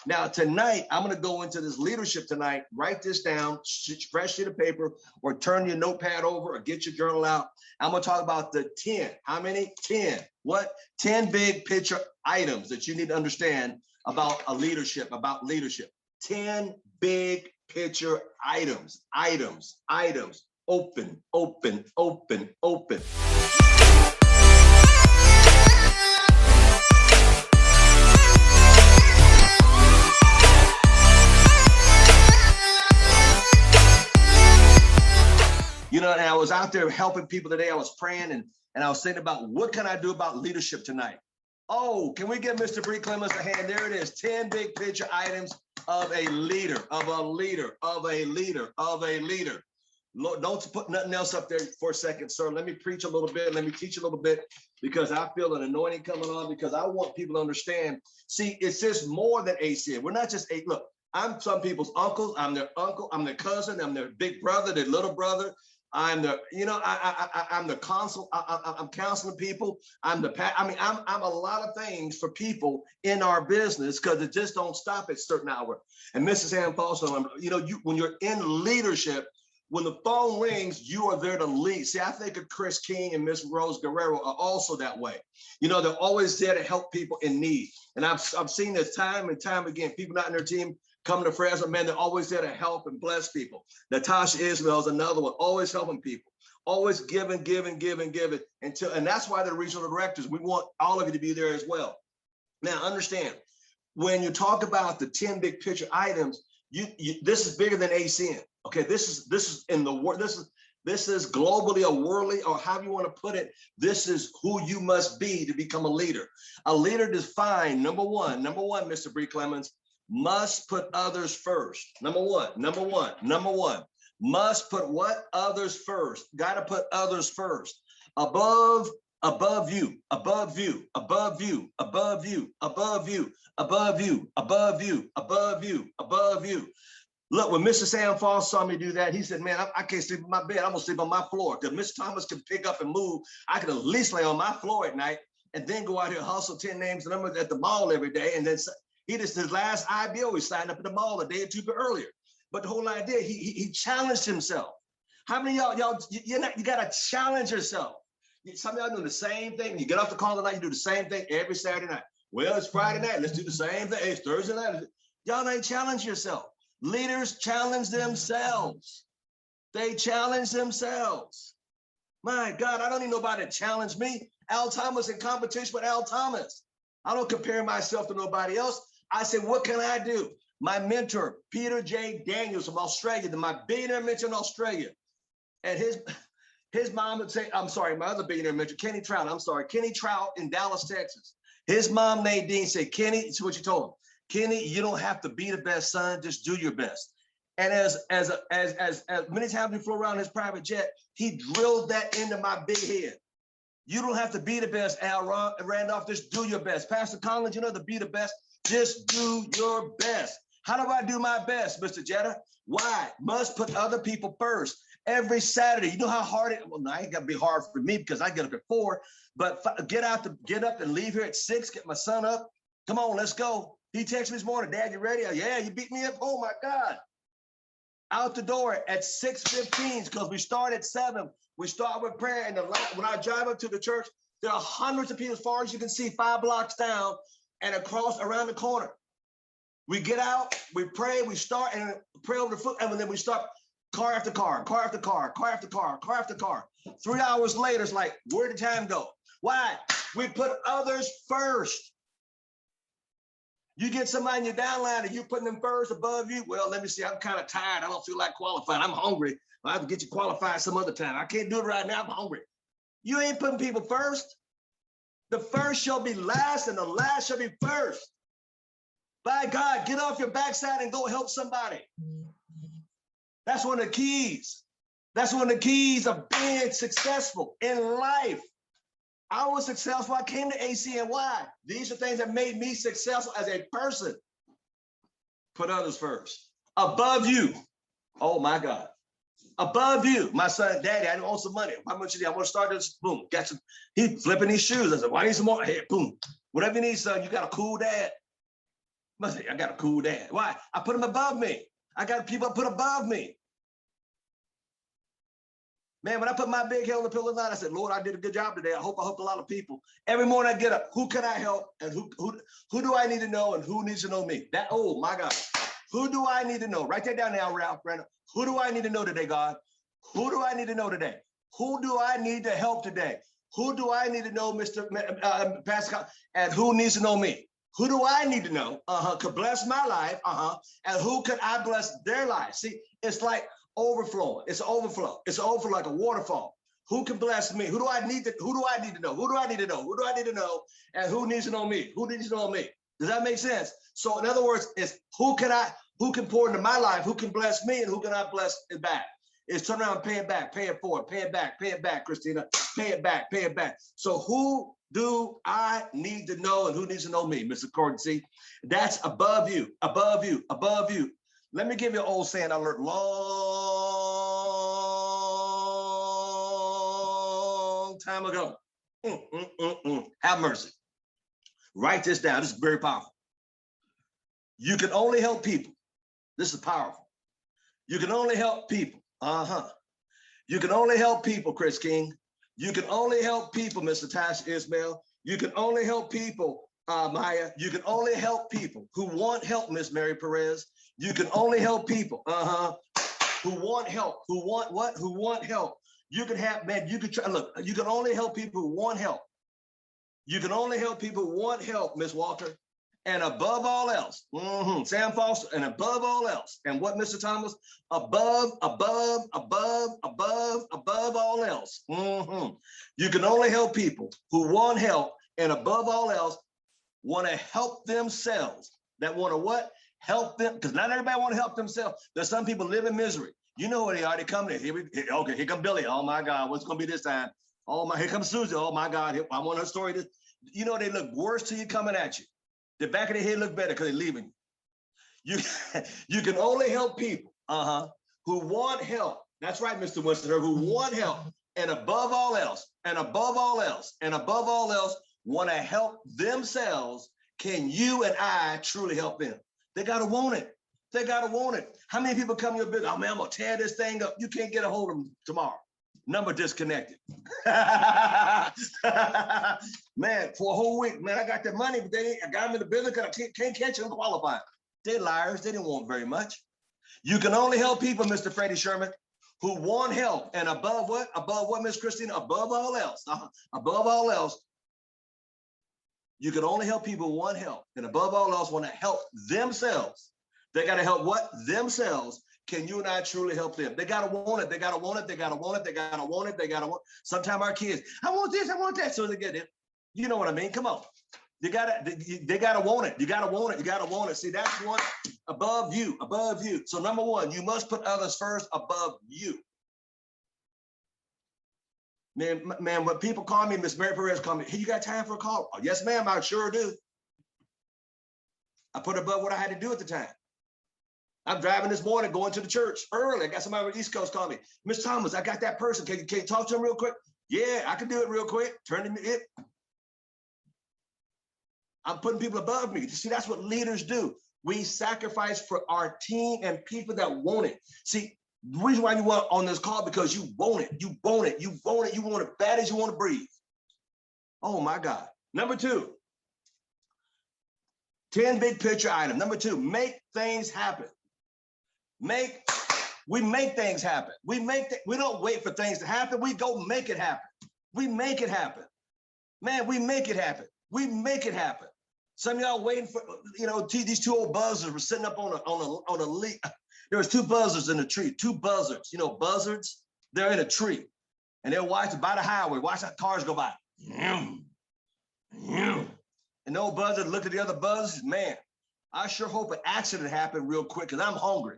Now, tonight, I'm going to go into this leadership tonight. Write this down, fresh sheet of paper, or turn your notepad over or get your journal out. I'm going to talk about the 10. How many? 10. What? 10 big picture items that you need to understand about a leadership, about leadership. 10 big picture items. Open, open, open, open. You know, and I was out there helping people today. I was praying and I was thinking about what can I do about leadership tonight? Oh, can we give Mr. Bree Clemens a hand? There it is, 10 big picture items of a leader, of a leader, of a leader, of a leader. Lord, don't put nothing else up there for a second, sir. Let me preach a little bit. Let me teach a little bit because I feel an anointing coming on because I want people to understand. See, it's just more than ACN. We're not just look, I'm some people's uncles. I'm their uncle. I'm their cousin. I'm their big brother, their little brother. I'm the, you know, I'm the consul. I'm counseling people. I'm a lot of things for people in our business because it just don't stop at certain hour. And Mrs. Ann Paulson, you know, when you're in leadership, when the phone rings, you are there to lead. See, I think of Chris King and Miss Rose Guerrero are also that way. You know, they're always there to help people in need. And I've seen this time and time again, people not in their team come to Fresno, man, they're always there to help and bless people. Natasha Ismail is another one, always helping people, always giving. And that's why they're regional directors. We want all of you to be there as well. Now, understand, when you talk about the 10 big picture items, this is bigger than ACN. Okay, this is in the world. This is globally or worldly, or however you want to put it. This is who you must be to become a leader. A leader defined, number one, Mr. Bree Clemens, must put others first. Number one. Must put what? Others first. Got to put others first. Above you. Look, when Mr. Sam Foss saw me do that, he said, man, I can't sleep in my bed. I'm gonna sleep on my floor. Because Mr. Thomas can pick up and move. I could at least lay on my floor at night and then go out here and hustle 10 names and numbers at the mall every day. And then his last IBO, he signed up at the mall a day or two earlier. But the whole idea, he challenged himself. How many of y'all, you gotta challenge yourself. Some of y'all doing the same thing. You get off the call tonight, you do the same thing every Saturday night. Well, it's Friday night, let's do the same thing. It's Thursday night. Y'all ain't challenge yourself. Leaders challenge themselves. They challenge themselves. My God, I don't need nobody to challenge me. Al Thomas in competition with Al Thomas. I don't compare myself to nobody else. I said, what can I do? My mentor, Peter J. Daniels from Australia, my billionaire mentor in Australia. And his mom would say, I'm sorry, my other billionaire mentor, Kenny Trout in Dallas, Texas. His mom, Nadine, said, Kenny, this is what you told him. Kenny, you don't have to be the best, son, just do your best. And as many times we flew around his private jet, he drilled that into my big head. You don't have to be the best, Al Randolph, just do your best. Pastor Collins, you know, to be the best, just do your best. How do I do my best, Mr. Jetta? Why? Must put other people first. Every Saturday, you know how hard it, well, now it ain't gotta be hard for me because I get up at 4, but get up and leave here at 6, get my son up. Come on, let's go. He texted me this morning, Dad, you ready? Yeah, you beat me up. Oh my God. Out the door at 6:15 because we start at 7. We start with prayer, and when I drive up to the church, there are hundreds of people as far as you can see, 5 blocks down and across around the corner. We get out, we pray, we start and pray over the foot, and then we start car after car, car after car, car after car, car after car. 3 hours later, it's like, where'd the time go? Why? We put others first. You get somebody in your downline and you putting them first above you. Well, let me see, I'm kind of tired. I don't feel like qualifying. I'm hungry. I have to get you qualified some other time. I can't do it right now. I'm hungry. You ain't putting people first. The first shall be last and the last shall be first. By God, get off your backside and go help somebody. That's one of the keys. That's one of the keys of being successful in life. I was successful. I came to ACNY. These are things that made me successful as a person. Put others first. Above you. Oh my God. Above you. My son, Daddy, I want some money. How much you need? I want to start this. Boom. Got some. He flipping these shoes. I said, why need some more? Hey, boom. Whatever you need, son. You got a cool dad. Must say, I got a cool dad. Why? I put them above me. I got people I put above me. Man, when I put my big head on the pillow tonight, I said, Lord, I did a good job today. I hope I helped a lot of people. Every morning I get up, who can I help? And who do I need to know and who needs to know me? That, oh my God. Who do I need to know? Write that down now, Ralph. Who do I need to know today, God? Who do I need to know today? Who do I need to help today? Who do I need to know, Mr. Pascal? And who needs to know me? Who do I need to know? Could bless my life. And who could I bless their life? See, it's like overflowing. It's an overflow. It's an overflow like a waterfall. Who can bless me? Who do I need to know? Who do I need to know? Who do I need to know? And who needs to know me? Who needs to know me? Does that make sense? So in other words, it's who can pour into my life, who can bless me, and who can I bless it back? It's turn around and pay it back, pay it forward, pay it back, Christina, pay it back, pay it back. So who do I need to know and who needs to know me, Mr. Gordon? See, that's above you, above you, above you. Let me give you an old saying I learned long time ago. Have mercy. Write this down. This is very powerful. You can only help people. This is powerful. You can only help people. You can only help people, Chris King. You can only help people, Mr. Tasha Ismail. You can only help people, Maya. You can only help people who want help, Miss Mary Perez. You can only help people, who want help, who want what? Who want help. You can have, man, you can try, look, you can only help people who want help. You can only help people who want help, Miss Walker. And above all else, Sam Foster, and above all else, and what, Mr. Thomas? Above all else. You can only help people who want help, and above all else, want to help themselves. That want to what? Help them, because not everybody want to help themselves. There's some people live in misery. You know what they are. They come in. Okay, here come Billy. Oh my God, what's going to be this time? Oh my, here comes Susie. Oh my God, I want her story. You know, they look worse till you coming at you. The back of their head look better because they're leaving you. You can only help people who want help. That's right, Mr. Winston, who want help. And above all else, and above all else, and above all else, want to help themselves. Can you and I truly help them? They got to want it. They got to want it. How many people come to your business? Oh man, I'm going to tear this thing up. You can't get a hold of them tomorrow. Number disconnected. Man, for a whole week, man, I got that money, but I got them in the business because I can't catch them qualified. They're liars. They didn't want very much. You can only help people, Mr. Freddie Sherman, who want help. And above what? Above what, Miss Christina? Above all else. Above all else, you can only help people who want help. And above all else, want to help themselves. They got to help what? Themselves. Can you and I truly help them? They got to want it. They got to want it. They got to want it. They got to want it. They got to want it. Sometimes our kids, I want this, I want that. So they get it. You know what I mean? Come on. They got to want it. You got to want it. You got to want it. See, that's one above you, above you. So number one, you must put others first above you. Man, when people call me, Miss Mary Perez call me, hey, you got time for a call? Oh, yes, ma'am, I sure do. I put above what I had to do at the time. I'm driving this morning, going to the church early. I got somebody on the East Coast call me. Miss Thomas, I got that person. Can you talk to him real quick? Yeah, I can do it real quick. Turn it. I'm putting people above me. See, that's what leaders do. We sacrifice for our team and people that want it. See, the reason why you want on this call, because you want it. You want it. You want it. You want it bad as you want to breathe. Oh my God. Number two, 10 big picture item. Number two, make things happen. We make things happen. We don't wait for things to happen. We go make it happen. We make it happen. Man, we make it happen. We make it happen. Some of y'all waiting for, these two old buzzards were sitting up on a leaf. There was two buzzards in the tree, two buzzards, buzzards, they're in a tree and they're watching by the highway, watching cars go by. And the old buzzard looked at the other buzzards, man, I sure hope an accident happened real quick because I'm hungry.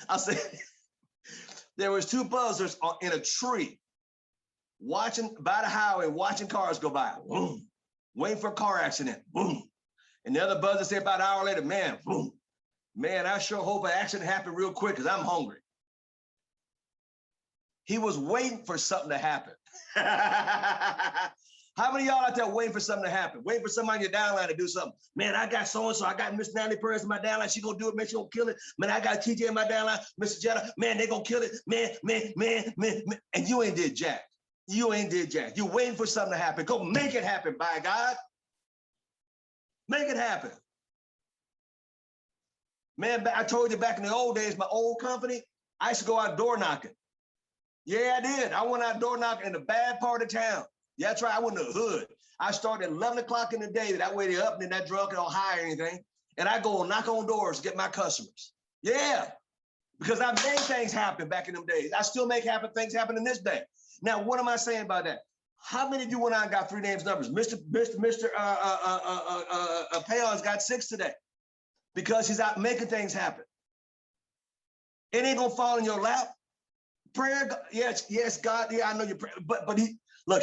I said, there was two buzzards in a tree, watching by the highway, watching cars go by, boom, waiting for a car accident, boom. And the other buzzard said about an hour later, man, boom, man, I sure hope an accident happened real quick because I'm hungry. He was waiting for something to happen. How many of y'all out there waiting for something to happen? Waiting for somebody in your downline to do something. Man, I got so-and-so. I got Miss Natalie Perez in my downline. She gonna do it. Man, she gonna kill it. Man, I got TJ in my downline. Mr. Jetta. Man, they gonna kill it. Man. And you ain't did jack. You ain't did jack. You waiting for something to happen. Go make it happen, by God. Make it happen. Man, I told you back in the old days, my old company, I used to go out door knocking. Yeah, I did. I went out door knocking in the bad part of town. Yeah, that's right. I went to the hood. I started at 11 o'clock in the day. That way they're up and they're not drunk and don't hire anything. And I go knock on doors to get my customers. Yeah, because I made things happen back in them days. I still make things happen in this day. Now, what am I saying about that? How many of you went out and got 3 names numbers? Mr. Payon's got 6 today because he's out making things happen. It ain't gonna fall in your lap. Prayer, yes, God, yeah, I know you're praying, but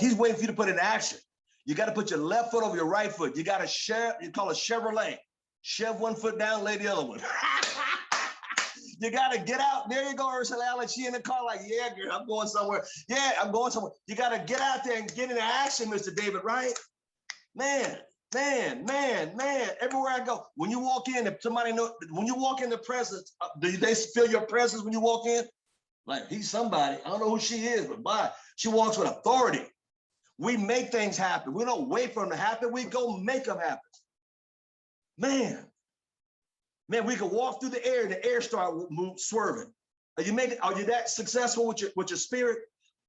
he's waiting for you to put it in action. You got to put your left foot over your right foot. You got to share, you call it Chevrolet. Shove one foot down, lay the other one. You got to get out. There you go, Ursula Allen. She in the car like, yeah, girl, I'm going somewhere. Yeah, I'm going somewhere. You got to get out there and get into action, Mr. David, right? Man. Everywhere I go, when you walk in, if somebody know, when you walk in the presence, do they feel your presence when you walk in? Like, he's somebody. I don't know who she is, but boy, she walks with authority. We make things happen. We don't wait for them to happen. We go make them happen. Man, we can walk through the air and the air start swerving. Are you that successful with your spirit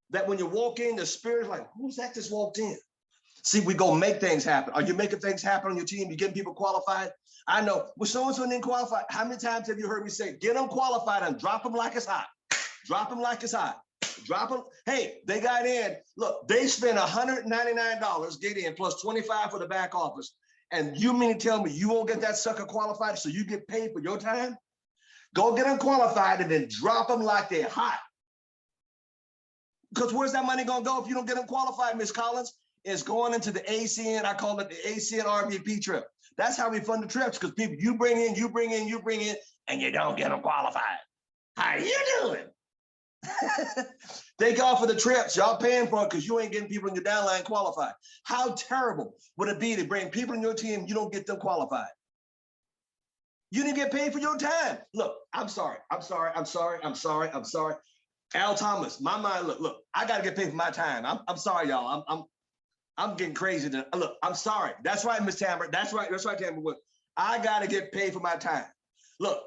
that when you walk in, the spirit's like, who's that just walked in? See, we go make things happen. Are you making things happen on your team? You getting people qualified? I know. Well, so-and-so didn't qualify. How many times have you heard me say, get them qualified and drop them like it's hot? Drop them like it's hot. Drop them. Hey, they got in. Look, they spent $199 get in plus 25 for the back office. And you mean to tell me you won't get that sucker qualified so you get paid for your time? Go get them qualified and then drop them like they're hot. Because where's that money going to go if you don't get them qualified, Miss Collins? It's going into the ACN. I call it the ACN RVP trip. That's how we fund the trips, because people you bring in, and you don't get them qualified. How you doing? Thank y'all for the trips. Y'all paying for it because you ain't getting people in your downline qualified. How terrible would it be to bring people in your team, you don't get them qualified? You didn't get paid for your time. Look, I'm sorry. Al Thomas, my mind, look, I got to get paid for my time. I'm sorry, y'all. I'm getting crazy. Look, I'm sorry. That's right, Miss Tamara. That's right, Tamara. I got to get paid for my time. Look,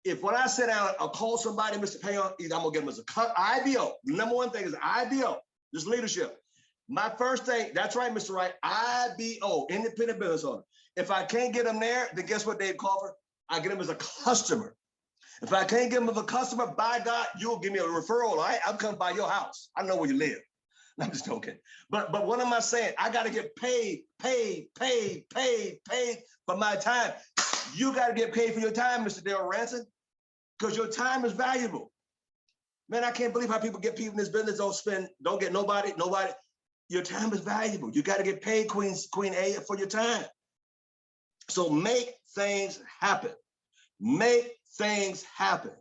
if when I sit down, I'll call somebody, Mr. Payon, either I'm going to get them as a IBO. The number one thing is IBO, just leadership. My first thing, that's right, Mr. Wright, IBO, independent business owner. If I can't get them there, then guess what, Dave Crawford? I get them as a customer. If I can't get them as a customer, by God, you'll give me a referral, all right? I'm coming by your house. I know where you live. I'm just joking. But what am I saying? I got to get paid for my time. You got to get paid for your time, Mr. Darrell Ranson, because your time is valuable. Man, I can't believe how people get people in this business, don't get nobody. Your time is valuable. You got to get paid, Queen A, for your time. So make things happen. Make things happen.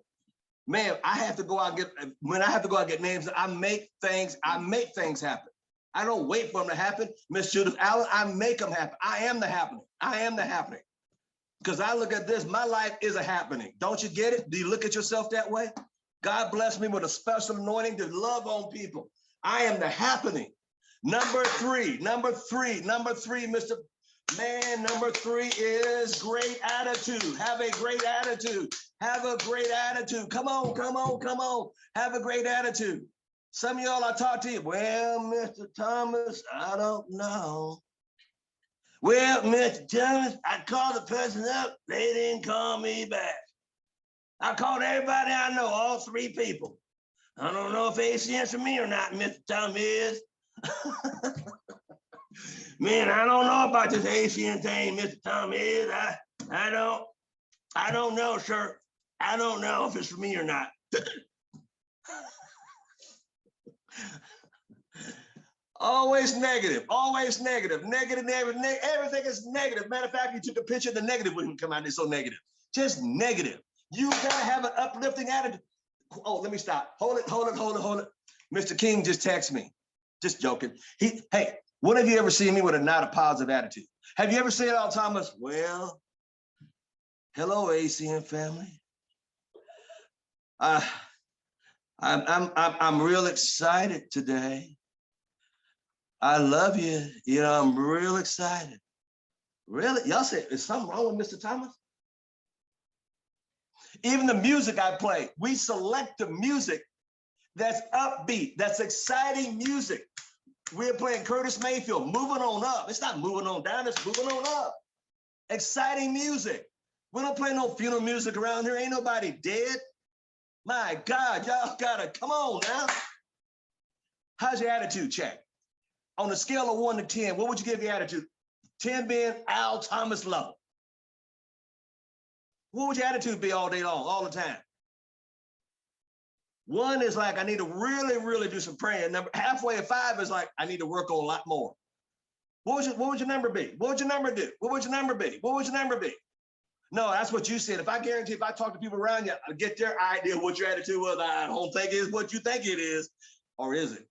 Man, I have to go out and get names, I make things happen. I don't wait for them to happen. Miss Judith Allen, I make them happen. I am the happening. Because I look at this, my life is a happening. Don't you get it? Do you look at yourself that way? God bless me with a special anointing to love on people. I am the happening. Number three, Mr. Man, number 3 is great attitude. Have a great attitude. Have a great attitude. Come on. Have a great attitude. Some of y'all, I talk to you. Well, Mr. Thomas, I don't know. Well, Mr. Thomas, I called the person up. They didn't call me back. I called everybody I know, all 3 people. I don't know if ACN's for me or not, Mr. Thomas. Man, I don't know about this ACN thing, Mr. Thomas. I don't know, sir. I don't know if it's for me or not. Always negative. Everything is negative. Matter of fact, you took a picture, the negative wouldn't come out. It's so negative. Just negative. You gotta have an uplifting attitude. Oh, let me stop. Hold it. Mr. King just texted me. Just joking. Hey, When have you ever seen me with a not a positive attitude? Have you ever said, "Oh, Thomas, well, hello, ACN family. I'm real excited today. I love you. You know, I'm real excited." Really? Y'all say, is something wrong with Mr. Thomas? Even the music I play, we select the music that's upbeat, that's exciting music. We're playing Curtis Mayfield, Moving On Up. It's not moving on down, it's moving on up. Exciting music. We don't play no funeral music around here. Ain't nobody dead. My God, y'all gotta, come on now. How's your attitude check? On a scale of 1 to 10, what would you give your attitude? 10 being Al Thomas level. What would your attitude be all day long, all the time? 1 is like, I need to really, really do some praying. Halfway at 5 is like, I need to work on a lot more. What would your number be? What would your number do? What would your number be? What would your number be? No, that's what you said. If I guarantee, if I talk to people around you, I'll get their idea what your attitude was. I don't think it is what you think it is, or is it?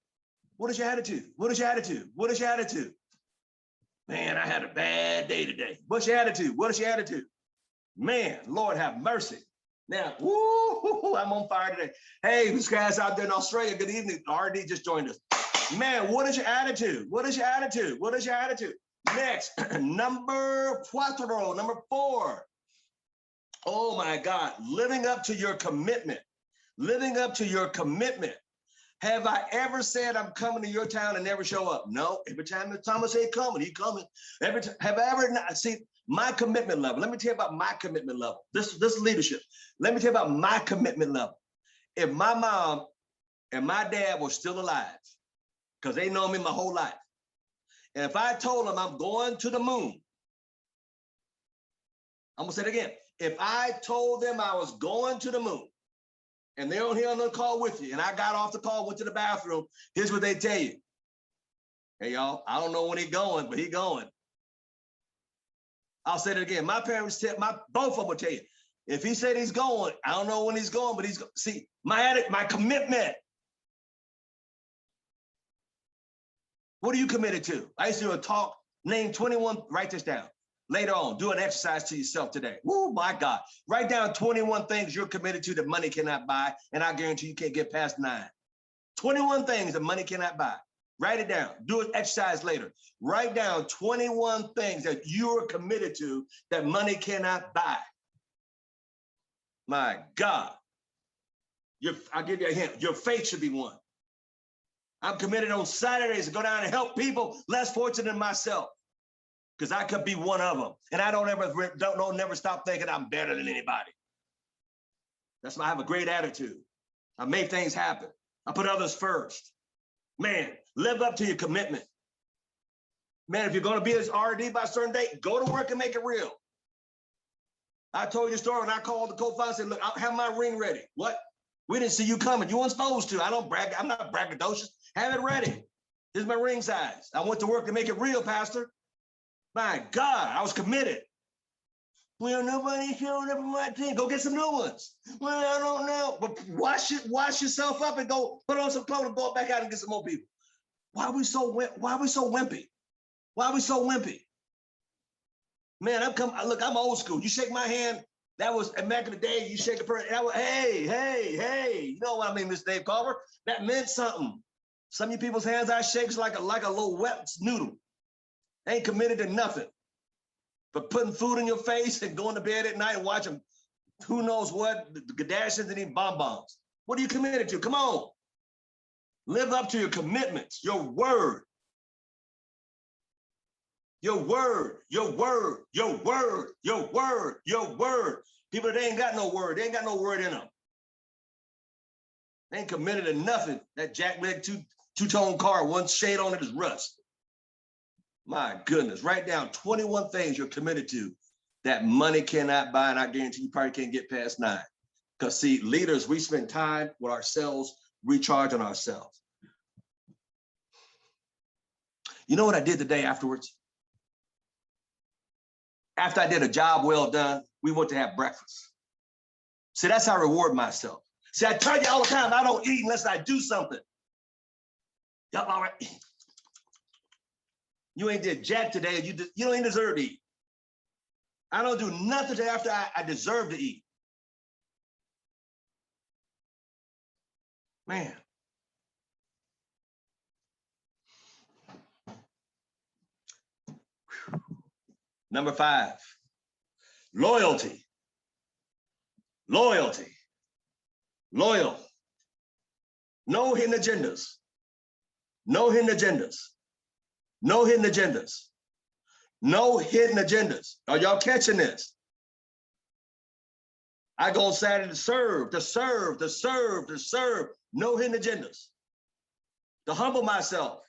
What is your attitude? What is your attitude? What is your attitude? Man, I had a bad day today. What's your attitude? What is your attitude? Man, Lord have mercy. Now, woo, I'm on fire today. Hey, these guys out there in Australia, good evening. RD just joined us. Man, what is your attitude? What is your attitude? What is your attitude? Next, number 4. Oh my God, living up to your commitment. Living up to your commitment. Have I ever said I'm coming to your town and never show up? No. Every time Thomas said coming, he coming. Every time, have I ever not see my commitment level? Let me tell you about my commitment level. This leadership. Let me tell you about my commitment level. If my mom and my dad were still alive, because they know me my whole life, and if I told them I'm going to the moon, I'm gonna say it again. If I told them I was going to the moon, and they're on here on the call with you, and I got off the call, went to the bathroom, here's what they tell you. Hey, y'all, I don't know when he's going, but he's going. I'll say it again. My parents tell both of them will tell you. If he said he's going, I don't know when he's going, but he's going. See, my commitment. What are you committed to? I used to do a talk, name 21, write this down. Later on, do an exercise to yourself today. Oh my God. Write down 21 things you're committed to that money cannot buy, and I guarantee you can't get past 9. 21 things that money cannot buy. Write it down. Do an exercise later. Write down 21 things that you are committed to that money cannot buy. My God. I'll give you a hint. Your faith should be one. I'm committed on Saturdays to go down and help people less fortunate than myself, because I could be one of them. And I never stop thinking I'm better than anybody. That's why I have a great attitude. I make things happen. I put others first. Man, live up to your commitment. Man, if you're going to be as RD by a certain date, go to work and make it real. I told you the story when I called the co-founder and said, look, I have my ring ready. What? We didn't see you coming. You weren't supposed to. I don't brag. I'm not braggadocious. Have it ready. Here's my ring size. I went to work to make it real, Pastor. My God, I was committed. Well, nobody showed up in my team. Go get some new ones. Well, I don't know. But wash yourself up and go put on some clothes and go back out and get some more people. Why are we so wimpy? Why are we so wimpy? Man, I'm old school. You shake my hand. That was back in the day. You shake a person. Hey. You know what I mean, Mr. Dave Carver? That meant something. Some of you people's hands I shake is like a little wet noodle. Ain't committed to nothing but putting food in your face and going to bed at night and watching who knows what, the Kardashians and eating bonbons. What are you committed to? Come on. Live up to your commitments, your word. Your word. People that ain't got no word, they ain't got no word in them. They ain't committed to nothing. That jackleg two-tone car, one shade on it is rust. My goodness, write down 21 things you're committed to that money cannot buy, and I guarantee you probably can't get past 9. Because see, leaders, we spend time with ourselves, recharging ourselves. You know what I did the day afterwards? After I did a job well done, we went to have breakfast. See, that's how I reward myself. See, I tell you all the time, I don't eat unless I do something. Y'all all right? You ain't did jack today. You don't even deserve to eat. I don't do nothing till after I deserve to eat. Man. Number 5, loyalty. Loyalty. Loyal. No hidden agendas. No hidden agendas. No hidden agendas. No hidden agendas. Are y'all catching this? I go on Saturday to serve, to serve, to serve, to serve. No hidden agendas. To humble myself.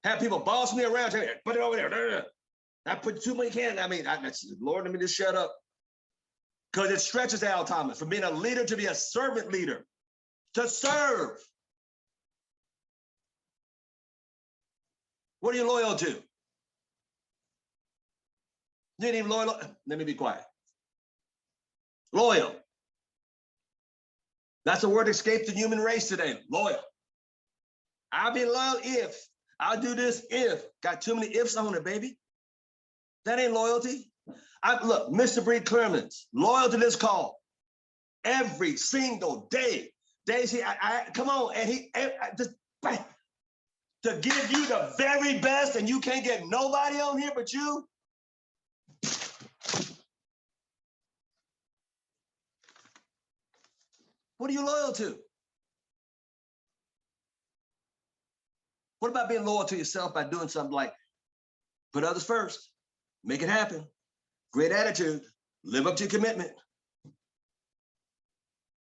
Have people boss me around. Tell me, put it over there. I put too many cans. I mean, Lord, let me just shut up. Because it stretches Al Thomas from being a leader to be a servant leader. To serve. What are you loyal to? You ain't even loyal. Let me be quiet. Loyal. That's a word that escaped the human race today. Loyal. I'll be loyal if. I'll do this if. Got too many ifs on it, baby. That ain't loyalty. Look, Mr. Bree Clemens, loyal to this call. Every single day. Daisy, come on. And just to give you the very best, and you can't get nobody on here but you. What are you loyal to? What about being loyal to yourself by doing something like put others first, make it happen, great attitude, live up to your commitment,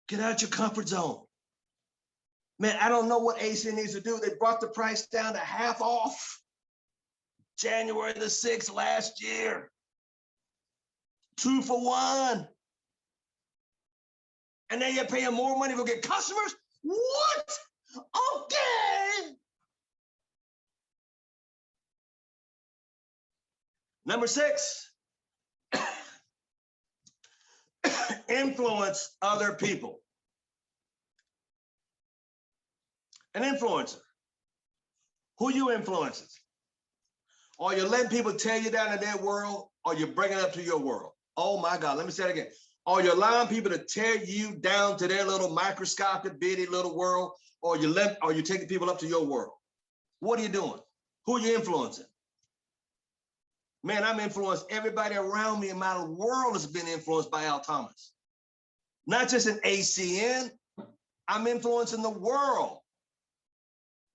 get out your comfort zone. Man, I don't know what AC needs to do. They brought the price down to half off January the 6th last year. 2 for 1. And then you're paying more money to get customers? What? Okay. Number 6, influence other people. An influencer. Who you influencing? Or you letting people tear you down in their world, or you're bringing it up to your world? Oh my God, let me say it again. Or you're allowing people to tear you down to their little microscopic, bitty little world, or you're taking people up to your world? What are you doing? Who are you influencing? Man, I'm influenced. Everybody around me in my world has been influenced by Al Thomas. Not just in ACN, I'm influencing the world.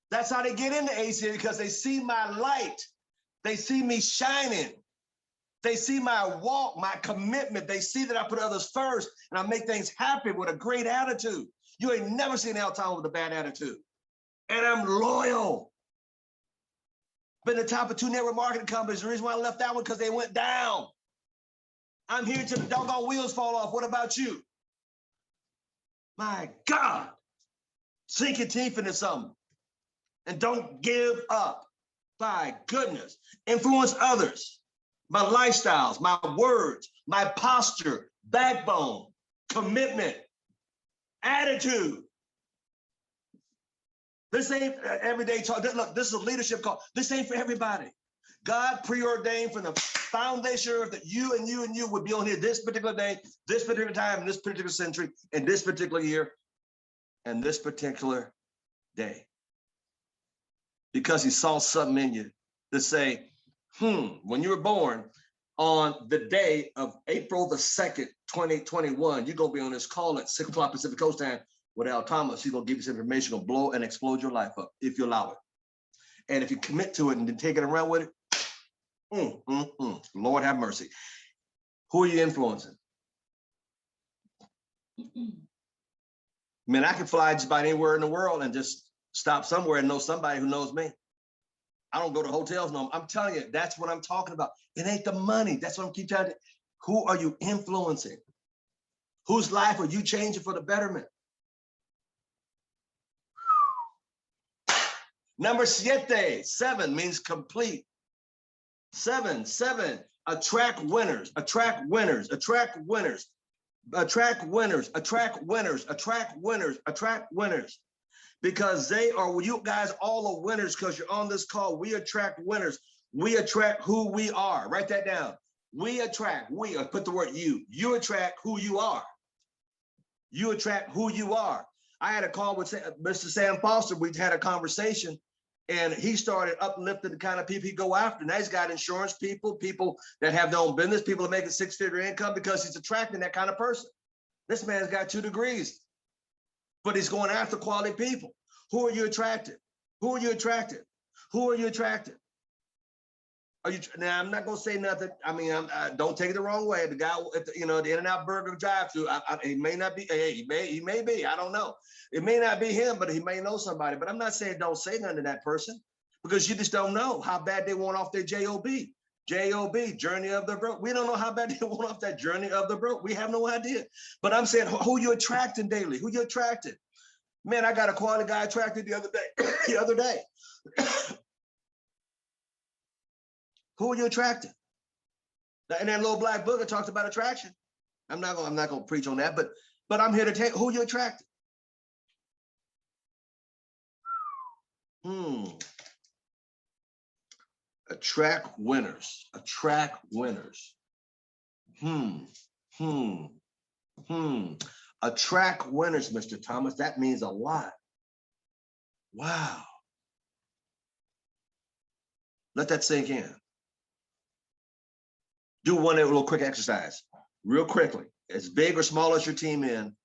That's how they get into ACN, because they see my light. They see me shining. They see my walk, my commitment. They see that I put others first and I make things happen with a great attitude. You ain't never seen Al Thomas with a bad attitude. And I'm loyal. Been the top of 2 network marketing companies. The reason why I left that one, because they went down. I'm here till the doggone wheels fall off. What about you? My God. Sink your teeth into something. And don't give up. My goodness. Influence others. My lifestyles, my words, my posture, backbone, commitment, attitude. This ain't everyday talk. Look, this is a leadership call. This ain't for everybody. God preordained from the foundation of earth that you and you and you would be on here this particular day, this particular time, in this particular century, in this particular year, and this particular day. Because he saw something in you to say, when you were born on the day of April the 2nd, 2021, you're going to be on this call at 6 o'clock Pacific Coast time with Al Thomas. He's going to give you some information, going to blow and explode your life up if you allow it. And if you commit to it and then take it around with it, Lord have mercy. Who are you influencing? Man, I can fly just about anywhere in the world and just stop somewhere and know somebody who knows me. I don't go to hotels no more. I'm telling you, that's what I'm talking about. It ain't the money. That's what I'm keep telling you. Who are you influencing? Whose life are you changing for the betterment? Number 7 means complete. 7, attract winners, attract winners, attract winners, attract winners, attract winners, attract winners, attract winners. Because you guys all are winners, because you're on this call. We attract winners. We attract who we are. Write that down. We attract, put the word you. You attract who you are. You attract who you are. I had a call with Mr. Sam Foster. We had a conversation, and he started uplifting the kind of people he go after. Now he's got insurance people, people that have their own business, people that make a six-figure income because he's attracting that kind of person. This man's got 2 degrees, but he's going after quality people. Who are you attracting? Who are you attracting? Who are you attracting? Are you now? I'm not gonna say nothing. I mean, don't take it the wrong way. The guy at the, the In-N-Out Burger drive-thru, he may not be. Hey, he may be. I don't know. It may not be him, but he may know somebody. But I'm not saying don't say nothing to that person, because you just don't know how bad they want off their job. Journey of the broke. We don't know how bad they want off that journey of the broke. We have no idea. But I'm saying, who you attracting daily? Who you attracting? Man, I got a quality guy attracted the other day. The other day. Who are you attracting? And that little black book that talks about attraction. I'm not gonna preach on that, but I'm here to tell you who you attracting. Attract winners. Attract winners. Attract winners, Mr. Thomas. That means a lot. Wow. Let that sink in. Do one little quick exercise, real quickly, as big or small as your team in.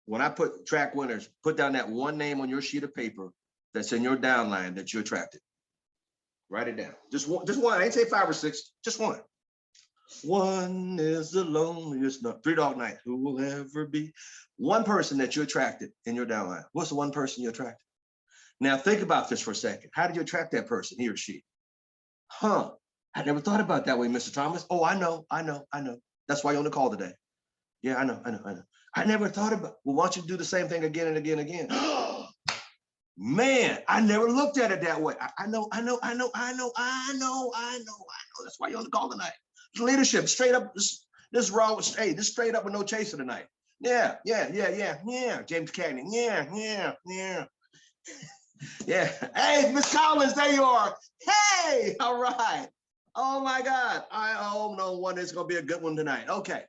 When I put track winners, put down that one name on your sheet of paper that's in your downline that you attracted. Write it down. Just one. I ain't say 5 or 6. Just one. One is the loneliest, 3 Dog Night. Who will ever be? One person that you attracted in your downline. What's the one person you attracted? Now think about this for a second. How did you attract that person, he or she? I never thought about that way, Mr. Thomas. Oh, I know. That's why you're on the call today. Yeah, I know. I never thought about, well, why don't you do the same thing again and again and again? Man, I never looked at it that way. I know. That's why you're on the call tonight. Leadership, straight up, this raw, hey, this straight up with no chaser tonight. Yeah. James Cagney, yeah. Yeah. Hey, Miss Collins, there you are. Hey, all right. Oh my God. Oh no, one is gonna be a good one tonight. Okay.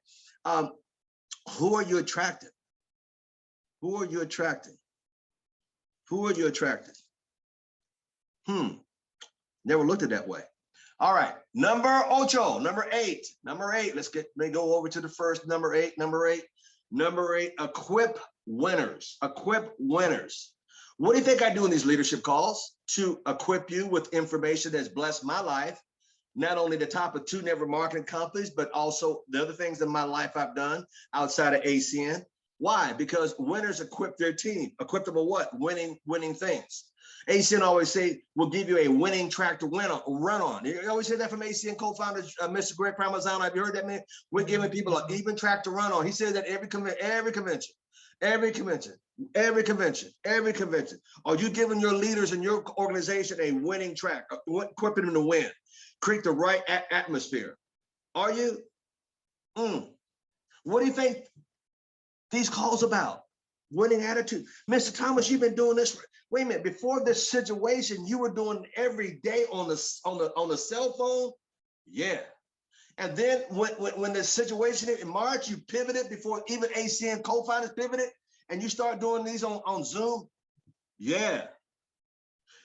Who are you attracting? Who are you attracting? Who are you attracting? Never looked at it that way. All right, number 8. Let's go over to the first number 8. Number 8, equip winners. Equip winners. What do you think I do in these leadership calls? To equip you with information that's blessed my life, not only the top of 2 network marketing companies, but also the other things in my life I've done outside of ACN. Why? Because winners equip their team. Equip them with what? Winning things. ACN always say, we'll give you a winning track to run on. You always hear that from ACN co-founder, Mr. Greg Parmesan. Have you heard that, man? We're giving people an even track to run on. He says that every convention. Are you giving your leaders in your organization a winning track, equipping them to win, create the right atmosphere? Are you? What do you think these calls about? Winning attitude. Mr. Thomas, you've been doing this. Wait a minute, before this situation, you were doing every day on the cell phone? Yeah. And then when the situation in March, you pivoted before even ACN co-founders pivoted, and you start doing these on Zoom? Yeah.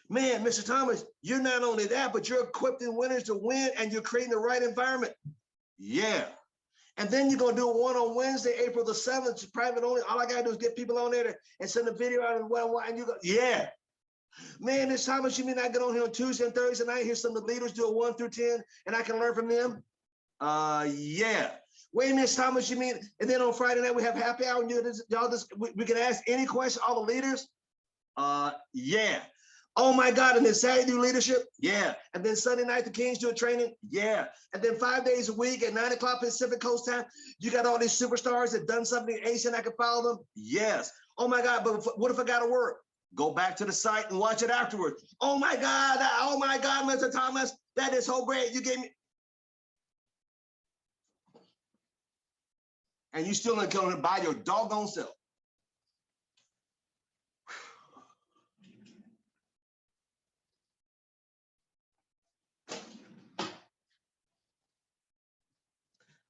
Man, Mr. Thomas, you're not only that, but you're equipping winners to win, and you're creating the right environment. Yeah. And then you're going to do one on Wednesday, April the 7th, private only. All I got to do is get people on there and send a video out and you go, yeah. Man, Mr. Thomas, you mean I get on here on Tuesday and Thursday night, hear some of the leaders do a 1 through 10, and I can learn from them? Yeah. Wait a minute, Thomas, you mean, and then on Friday night we have happy hour and we can ask any question, all the leaders? Yeah. Oh my God, and then Saturday do leadership? Yeah. And then Sunday night the Kings do a training? Yeah. And then 5 days a week at 9 o'clock Pacific Coast time, you got all these superstars that done something in ACN, I can follow them? Yes. Oh my God, but what if I gotta work? Go back to the site and watch it afterwards. Oh my God, Mr. Thomas, that is so great. You gave me. And you still ain't going to buy your doggone self.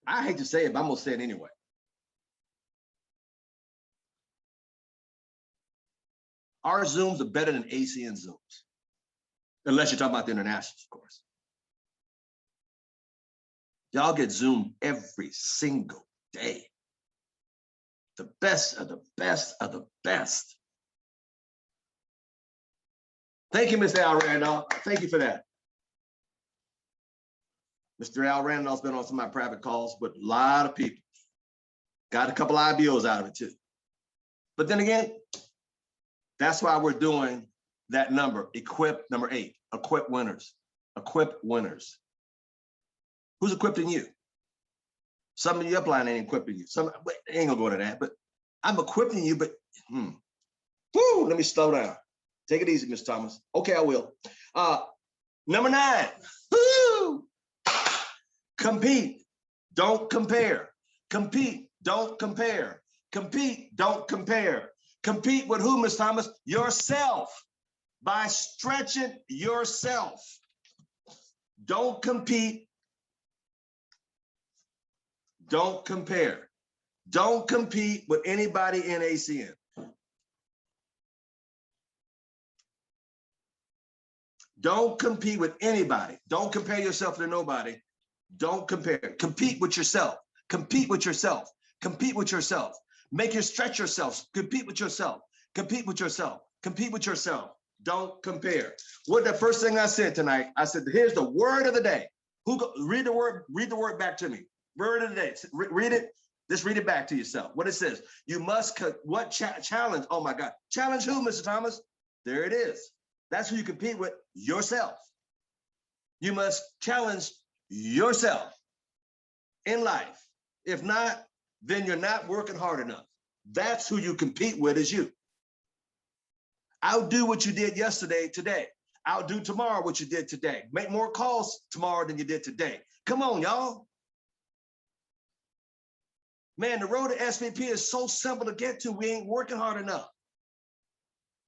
I hate to say it, but I'm gonna say it anyway. Our Zooms are better than ACN Zooms. Unless you're talking about the internationals, of course. Y'all get Zoom every single day. The best of the best of the best. Thank you, Mr. Al Randolph. Thank you for that. Mr. Al Randolph's been on some of my private calls with a lot of people. Got a couple IBOs out of it too. But then again, that's why we're doing that number, equip number 8, equip winners, equip winners. Who's equipping you? Some of you upline ain't equipping you. Some ain't gonna go to that, but I'm equipping you, but whoo, let me slow down. Take it easy, Miss Thomas. Okay, I will. Number 9, woo! Compete, don't compare. Compete, don't compare. Compete, don't compare. Compete with who, Miss Thomas? Yourself. By stretching yourself. Don't compete. Don't compare. Don't compete with anybody in ACN. Don't compete with anybody. Don't compare yourself to nobody. Don't compare. Compete with yourself. Compete with yourself. Compete with yourself. Make you stretch yourself. Compete with yourself. Compete with yourself. Compete with yourself. Don't compare. What the first thing I said tonight? I said, here's the word of the day. Read the word back to me. Word of the day. Read it. Just read it back to yourself. What it says. You must challenge. Oh my God. Challenge who, Mr. Thomas? There it is. That's who you compete with, yourself. You must challenge yourself in life. If not, then you're not working hard enough. That's who you compete with, is you. Outdo what you did yesterday, today. Outdo tomorrow what you did today. Make more calls tomorrow than you did today. Come on, y'all. Man, the road to SVP is so simple to get to. We ain't working hard enough.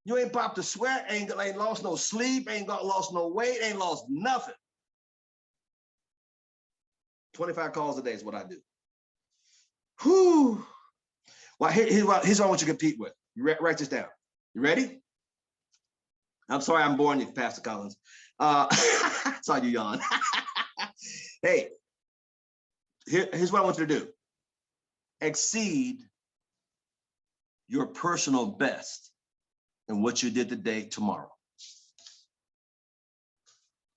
You ain't popped a sweat, ain't lost no sleep, ain't lost no weight, ain't lost nothing. 25 calls a day is what I do. Whew. Well, here's what I want you to compete with. You write this down. You ready? I'm sorry I'm boring you, Pastor Collins. Saw you yawn. Hey, here's what I want you to do. Exceed your personal best in what you did today, tomorrow.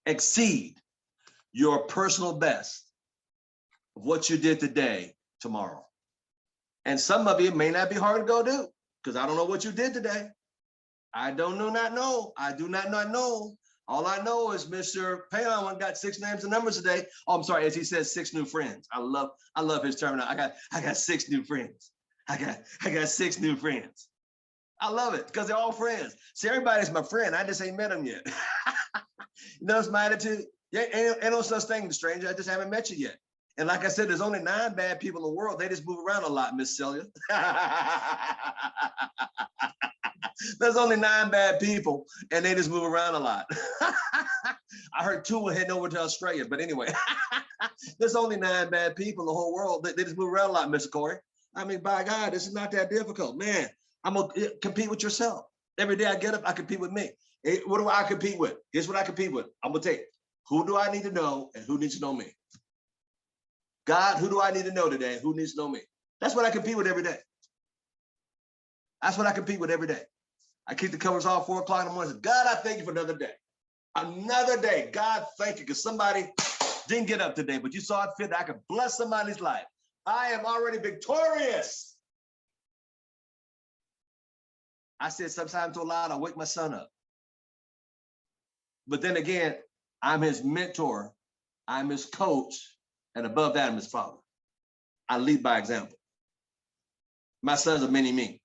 Exceed your personal best of what you did today, tomorrow. And some of you may not be hard to go do, because I don't know what you did today. I don't know. I do not know. All I know is Mr. Payon got 6 names and numbers today. Oh, I'm sorry, as he says, 6 new friends. I love his terminology. I got 6 new friends. I got 6 new friends. I love it because they're all friends. See, everybody's my friend. I just ain't met them yet. You know, it's my attitude. Yeah, ain't no such thing, stranger. I just haven't met you yet. And like I said, there's only 9 bad people in the world. They just move around a lot, Miss Celia. There's only 9 bad people, and they just move around a lot. I heard 2 were heading over to Australia, but anyway, there's only 9 bad people in the whole world. They just move around a lot, Mr. Corey. I mean, by God, this is not that difficult, man. I'm gonna compete with yourself. Every day I get up, I compete with me. What do I compete with? Here's what I compete with. I'm gonna take, who do I need to know and who needs to know me? God, who do I need to know today? Who needs to know me? That's what I compete with every day. That's what I compete with every day. I keep the covers off 4 o'clock in the morning. God, I thank you for another day. Another day. God, thank you, because somebody didn't get up today, but you saw it fit that I could bless somebody's life. I am already victorious. I said sometimes too loud, I wake my son up. But then again, I'm his mentor, I'm his coach, and above that, I'm his father. I lead by example. My son's a mini-me.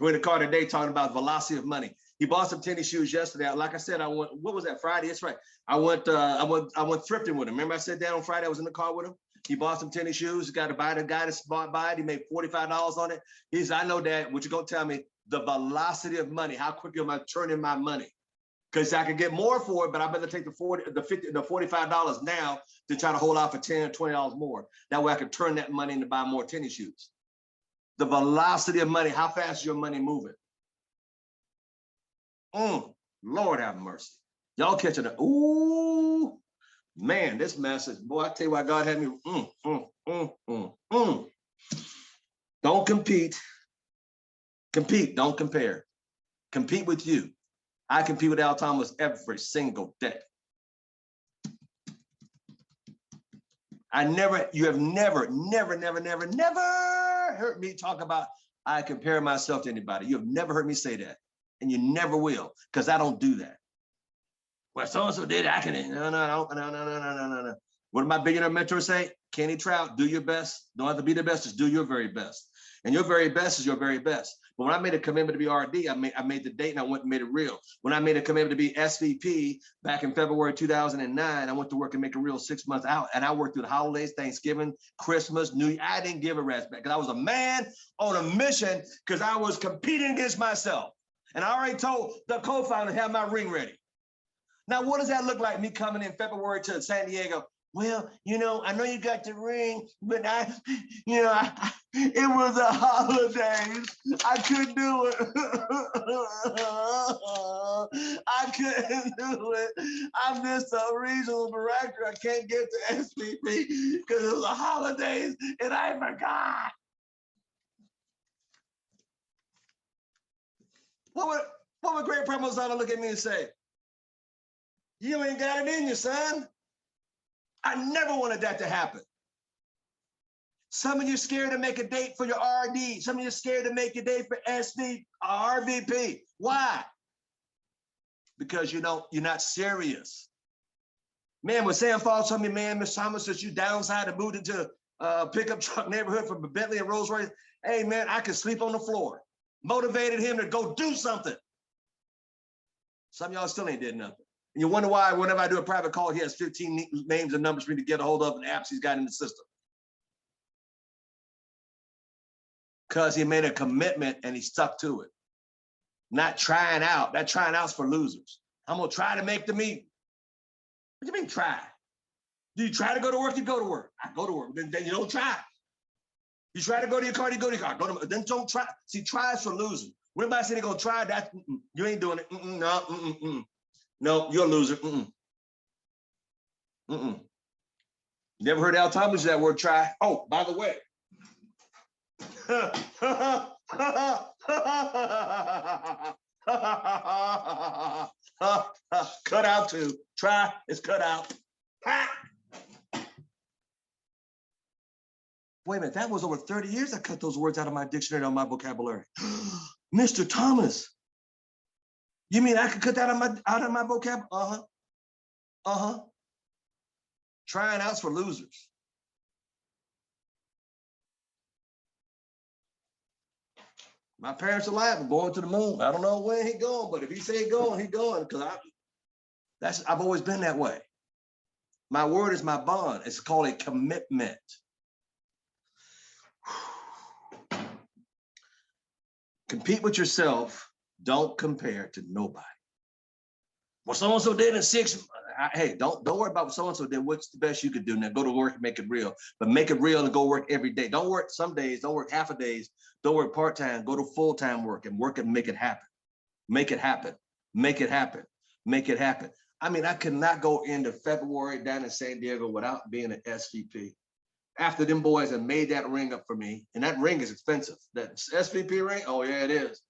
We're in the car today talking about velocity of money. He bought some tennis shoes yesterday. Like I said, I went, what was that, Friday? That's right. I went thrifting with him. Remember I sat down on Friday, I was in the car with him. He bought some tennis shoes, got to buy the guy that bought by it. He made $45 on it. He said, I know, Dad, what you gonna tell me? The velocity of money, how quick am I turning my money? because I could get more for it, but I better take the 40, the 50, the $45 now to try to hold out for $10 or $20 more. That way I could turn that money into buy more tennis shoes. The velocity of money, how fast is your money moving? Lord have mercy. Y'all catching it? Ooh, man, this message, boy, I tell you why God had me. Don't compete. Compete, don't compare. Compete with you. I compete with Al Thomas every single day. You have never heard me talk about I compare myself to anybody. You have never heard me say that. And you never will, because I don't do that. Well, so-and-so did it, I can, no. What did my billionaire mentor say? Kenny Trout, do your best. Don't have to be the best, just do your very best. And your very best is your very best. But when I made a commitment to be RD, I made the date and I went and made it real. When I made a commitment to be SVP back in February 2009, I went to work and make it real 6 months out. And I worked through the holidays, Thanksgiving, Christmas, New Year. I didn't give a rat's back because I was a man on a mission because I was competing against myself. And I already told the co-founder to have my ring ready. Now, what does that look like, me coming in February to San Diego? Well, I know you got the ring, but it was the holidays. I couldn't do it. I couldn't do it. I'm just a regional director. I can't get to SVP because it was the holidays and I forgot. What would Greg Primosano look at me and say? You ain't got it in you, son. I never wanted that to happen. Some of you scared to make a date for your RD. Some of you scared to make a date for RVP. Why? Because you're not serious. Man, when Sam Falls told me, man, Miss Thomas says you downside and moved into a pickup truck neighborhood from Bentley and Rolls Royce. Hey, man, I could sleep on the floor. Motivated him to go do something. Some of y'all still ain't did nothing. And you wonder why whenever I do a private call, he has 15 names and numbers for me to get a hold of and apps he's got in the system. Because he made a commitment and he stuck to it. Not trying out. That trying out's for losers. I'm going to try to make the meeting. What do you mean try? Do you try to go to work? You go to work. I go to work. Then you don't try. You try to go to your car, you go to your car. Then don't try. See, try is for losers. When anybody say they're going to try, that you ain't doing it. No, you're a loser. Never heard Al Thomas use that word try. Oh, by the way. Cut out too. Try is cut out. Wait a minute, that was over 30 years I cut those words out of my dictionary, on my vocabulary. Mr. Thomas. You mean I could cut that out of my vocab? Trying out's for losers. My parents are alive. I'm going to the moon. I don't know when he going, but if he say he going, he going. Because I've always been that way. My word is my bond. It's called a commitment. Compete with yourself. Don't compare to nobody. Well, so-and-so did in 6 months. Hey, don't worry about what so-and-so did. What's the best you could do now? Go to work and make it real. But make it real and go work every day. Don't work some days. Don't work half a days. Don't work part-time. Go to full-time work and make it happen. Make it happen. Make it happen. Make it happen. I mean, I could not go into February down in San Diego without being an SVP. After them boys have made that ring up for me, and that ring is expensive. That SVP ring, oh yeah, it is.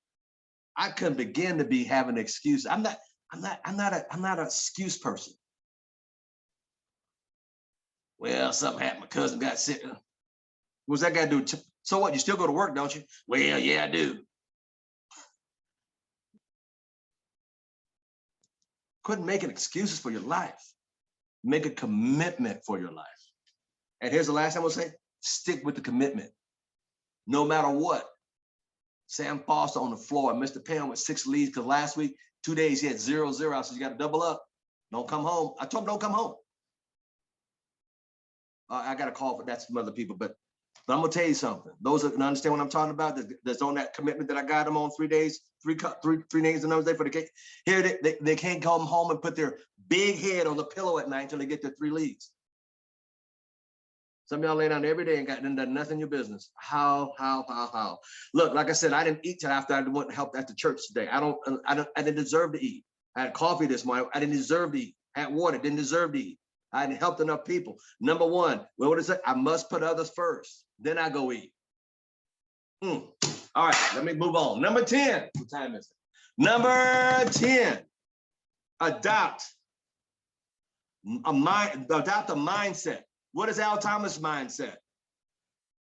I couldn't begin to be having an excuse. I'm not an excuse person. Well, something happened. My cousin got sick. What's that got to do? So what? You still go to work, don't you? Well, yeah, I do. Quit making excuses for your life. Make a commitment for your life. And here's the last thing I'm gonna say: stick with the commitment, no matter what. Sam Foster on the floor. Mr. Penn with 6 leads because last week, 2 days, he had 0-0. So you got to double up. Don't come home. I told him don't come home. I got a call for that's some other people, but But I'm gonna tell you something. Those that understand what I'm talking about, that's on that commitment that I got them on 3 days, three names and Thursday for the cake. Here they can't come home and put their big head on the pillow at night until they get their 3 leads. Some of y'all lay down every day and got done nothing in your business. How? Look, like I said, I didn't eat till after I went and helped at the church today. I didn't deserve to eat. I had coffee this morning. I didn't deserve to eat. I had water, didn't deserve to eat. I hadn't helped enough people. Number one, what is it? I must put others first. Then I go eat. All right, let me move on. Number 10. What time is it? Number 10. Adopt a mindset. What is Al Thomas' mindset?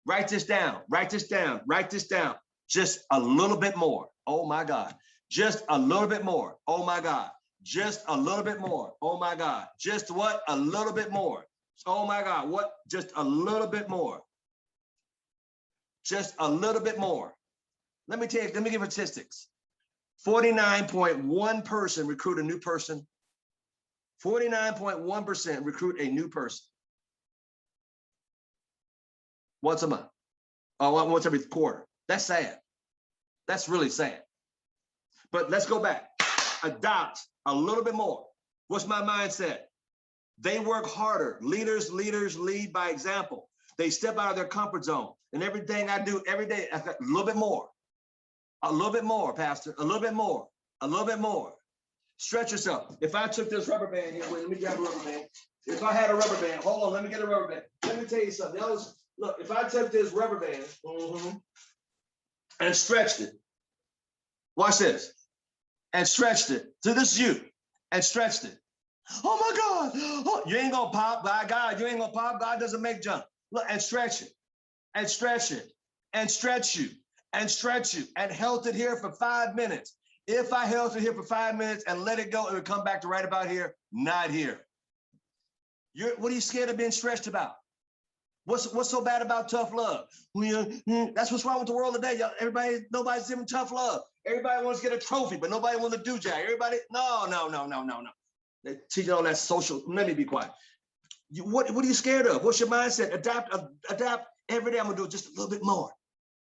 Write this down. Write this down. Write this down. Just a little bit more. Oh my God. Just a little bit more. Oh my God. Just a little bit more. Oh my God. Just what? A little bit more. Oh my God. What? Just a little bit more. Just a little bit more. Let me give you statistics. 49.1 person recruit a new person. 49.1% recruit a new person. Once a month. Once every quarter. That's sad. That's really sad. But let's go back. Adopt a little bit more. What's my mindset? They work harder. Leaders lead by example. They step out of their comfort zone. And everything I do every day, a little bit more. A little bit more, Pastor. A little bit more. A little bit more. Stretch yourself. If I took this rubber band here, let me grab a rubber band. If I had a rubber band, hold on, let me get a rubber band. Let me tell you something else. Look, if I took this rubber band and stretched it, watch this, and stretched it. So this is you, and stretched it. Oh my God, oh, you ain't gonna pop, by God, you ain't gonna pop. God doesn't make junk. Look, and stretch it, and stretch it, and stretch you, and stretch you, and held it here for 5 minutes. If I held it here for 5 minutes and let it go, it would come back to right about here, not here. What are you scared of being stretched about? What's so bad about tough love? That's what's wrong with the world today. Nobody's giving tough love. Everybody wants to get a trophy, but nobody wants to do jack. Everybody, no. They teach you all that social. Let me be quiet. What are you scared of? What's your mindset? Adapt every day. I'm gonna do just a little bit more.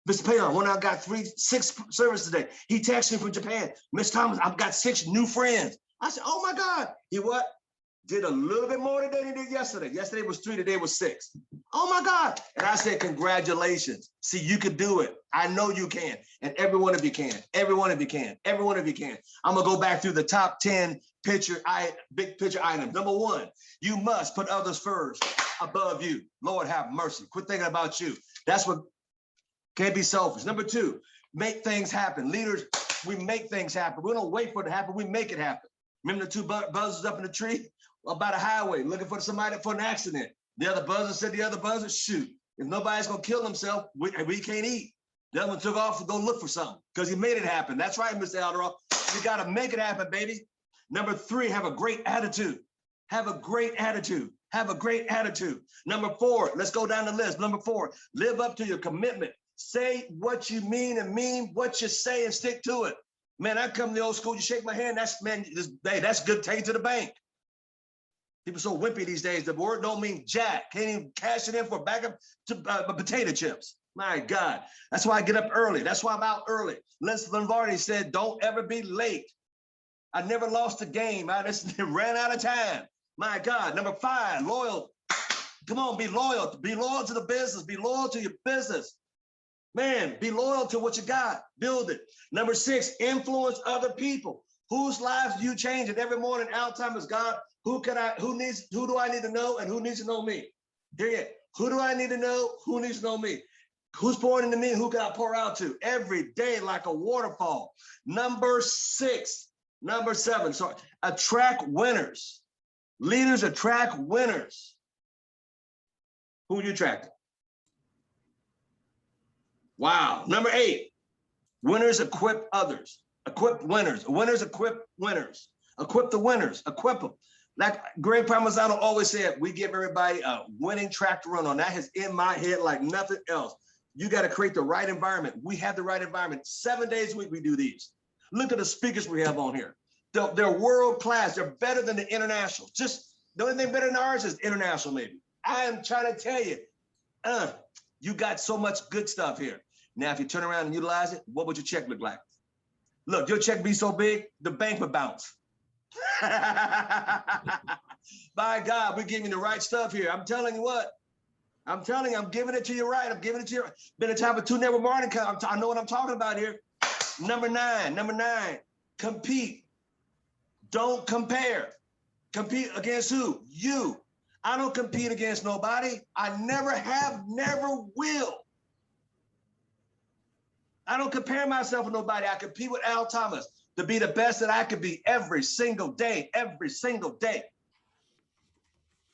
Mr. Payon, when I got 6 services today, he texted me from Japan. Miss Thomas, I've got 6 new friends. I said, oh my God. He what? Did a little bit more today than he did yesterday. Yesterday was 3, today was 6. Oh my God. And I said, congratulations. See, you could do it. I know you can. And every one of you can. Every one of you can. Every one of you can. I'm gonna go back through the top 10 big picture items. Number 1, you must put others first above you. Lord have mercy. Quit thinking about you. That's what can't be selfish. Number 2, make things happen. Leaders, we make things happen. We don't wait for it to happen. We make it happen. Remember the 2 buzzers up in the tree? About a highway, looking for somebody for an accident. The other buzzer said, the other buzzer, shoot, if nobody's gonna kill himself, we can't eat. The other one took off to go look for something because he made it happen. That's right, Mr. Alderoff. You gotta make it happen, baby. Number 3, have a great attitude. Have a great attitude. Have a great attitude. Number 4, let's go down the list. Number 4, live up to your commitment. Say what you mean and mean what you say and stick to it. Man, I come to the old school, you shake my hand, that's good, take it to the bank. People so wimpy these days, the word don't mean jack. Can't even cash it in for a bag of potato chips. My God, that's why I get up early. That's why I'm out early. Les Lombardi said, don't ever be late. I never lost a game. I just ran out of time. My God. Number 5, loyal. Come on, be loyal. Be loyal to the business. Be loyal to your business. Man, be loyal to what you got. Build it. Number 6, influence other people. Whose lives do you change? And every morning, Al Thomas, God, who do I need to know and who needs to know me? Period. Who do I need to know? Who needs to know me? Who's pouring into me? Who can I pour out to? Every day like a waterfall. Number 7, sorry, attract winners. Leaders attract winners. Who are you attracting? Wow. Number 8, winners equip others. Equip winners. Winners equip winners. Equip the winners. Equip them. Like Greg Parmesan always said, we give everybody a winning track to run on. That is in my head like nothing else. You got to create the right environment. We have the right environment. 7 days a week we do these. Look at the speakers we have on here. They're world class. They're better than the international. Just the only thing better than ours is international maybe. I am trying to tell you, You got so much good stuff here. Now, if you turn around and utilize it, what would your check look like? Look, your check be so big, the bank would bounce. By God, we're giving you the right stuff here. I'm telling you what. I'm telling you, I'm giving it to you right. I'm giving it to you right. Been a time for 2 Network Marketing. I know what I'm talking about here. Number nine, compete. Don't compare. Compete against who? You. I don't compete against nobody. I never have, never will. I don't compare myself with nobody. I compete with Al Thomas to be the best that I could be every single day, every single day.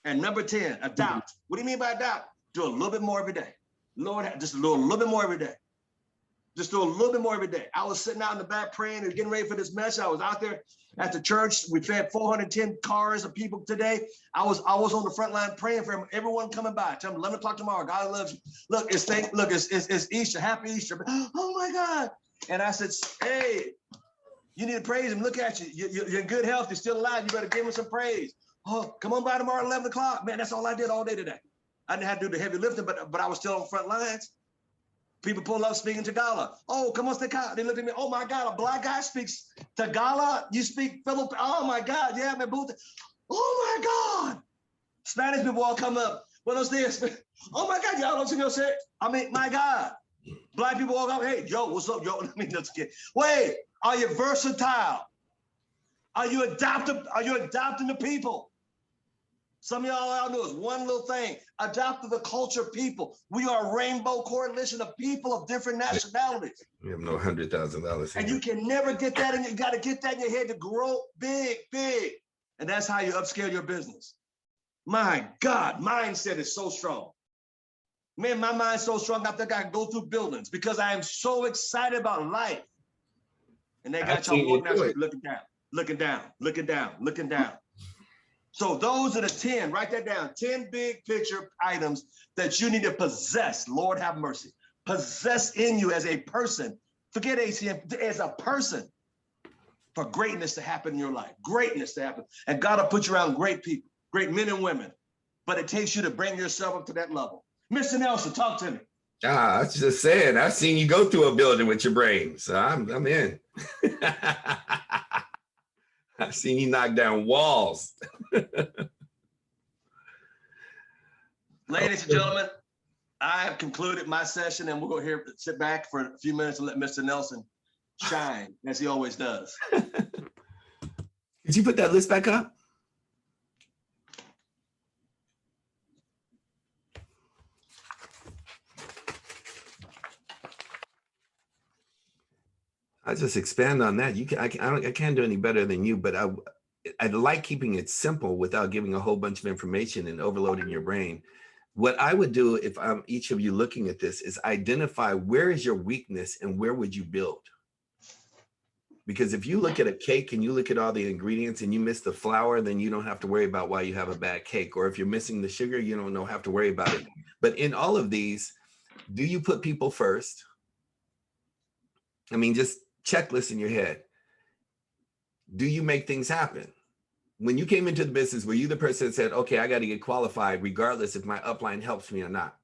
And number 10, adopt. What do you mean by adopt? Do a little bit more every day. Lord, just a little bit more every day. Just do a little bit more every day. I was sitting out in the back praying and getting ready for this message. I was out there at the church. We fed 410 cars of people today. I was on the front line praying for everyone coming by. Tell them 11 o'clock tomorrow. God loves you. Look, it's Easter. Happy Easter. Oh my God. And I said, hey, you need to praise him. Look at you. You're in good health. You're still alive. You better give him some praise. Oh, come on by tomorrow at 11 o'clock. Man, that's all I did all day today. I didn't have to do the heavy lifting, but I was still on the front lines. People pull up speaking Tagalog. Oh, come on, they look at me. Oh my God, a black guy speaks Tagalog. You speak Filipino. Oh my God, yeah, man. Oh my God. Spanish people all come up. Buenos dias. Oh my God, y'all don't see no shit. I mean, my God. Black people all come. Hey, yo, what's up, yo? Let me just get. Wait, are you versatile? Are you adaptive? Are you adapting the people? Some of y'all know is one little thing. Adapt to the culture people. We are a rainbow coalition of people of different nationalities. We have no $100,000. And you can never get that in. You got to get that in your head to grow big. And that's how you upscale your business. My God, mindset is so strong. Man, my mind's so strong, I think I can go through buildings because I am so excited about life. And they got y'all walking down the street looking down. So those are the 10, write that down, 10 big picture items that you need to possess. Lord have mercy. Possess in you as a person. Forget ACM, as a person for greatness to happen in your life. Greatness to happen. And God will put you around great people, great men and women. But it takes you to bring yourself up to that level. Mr. Nelson, talk to me. I was just saying, I've seen you go through a building with your brain. So I'm in. I've seen you knock down walls. Ladies and gentlemen, I have concluded my session, and we'll go here, sit back for a few minutes and let Mr. Nelson shine as he always does. Could you put that list back up? I'll just expand on that. I can't do any better than you, but I like keeping it simple without giving a whole bunch of information and overloading your brain. What I would do if I'm each of you looking at this is identify where is your weakness and where would you build? Because if you look at a cake and you look at all the ingredients and you miss the flour, then you don't have to worry about why you have a bad cake. Or if you're missing the sugar, you don't have to worry about it. But in all of these, do you put people first? I mean, just checklist in your head. Do you make things happen? When you came into the business, were you the person that said, okay, I got to get qualified regardless if my upline helps me or not?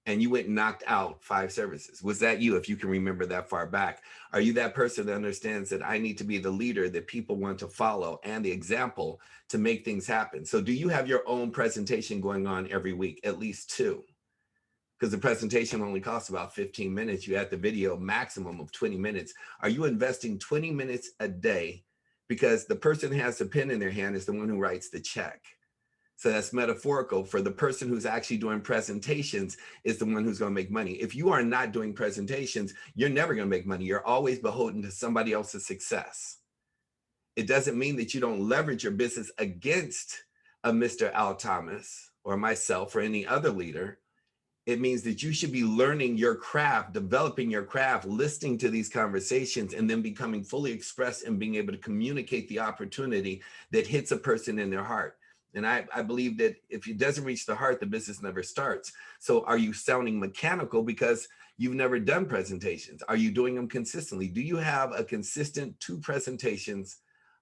And you went and knocked out 5 services. Was that you, if you can remember that far back? Are you that person that understands that I need to be the leader that people want to follow and the example to make things happen? So do you have your own presentation going on every week, at least 2? Because the presentation only costs about 15 minutes. You add the video maximum of 20 minutes. Are you investing 20 minutes a day? Because the person who has the pen in their hand is the one who writes the check. So that's metaphorical for the person who's actually doing presentations is the one who's going to make money. If you are not doing presentations, you're never going to make money. You're always beholden to somebody else's success. It doesn't mean that you don't leverage your business against a Mr. Al Thomas or myself or any other leader. It means that you should be learning your craft, developing your craft, listening to these conversations, and then becoming fully expressed and being able to communicate the opportunity that hits a person in their heart. And I believe that if it doesn't reach the heart, the business never starts. So are you sounding mechanical because you've never done presentations? Are you doing them consistently? Do you have a consistent 2 presentations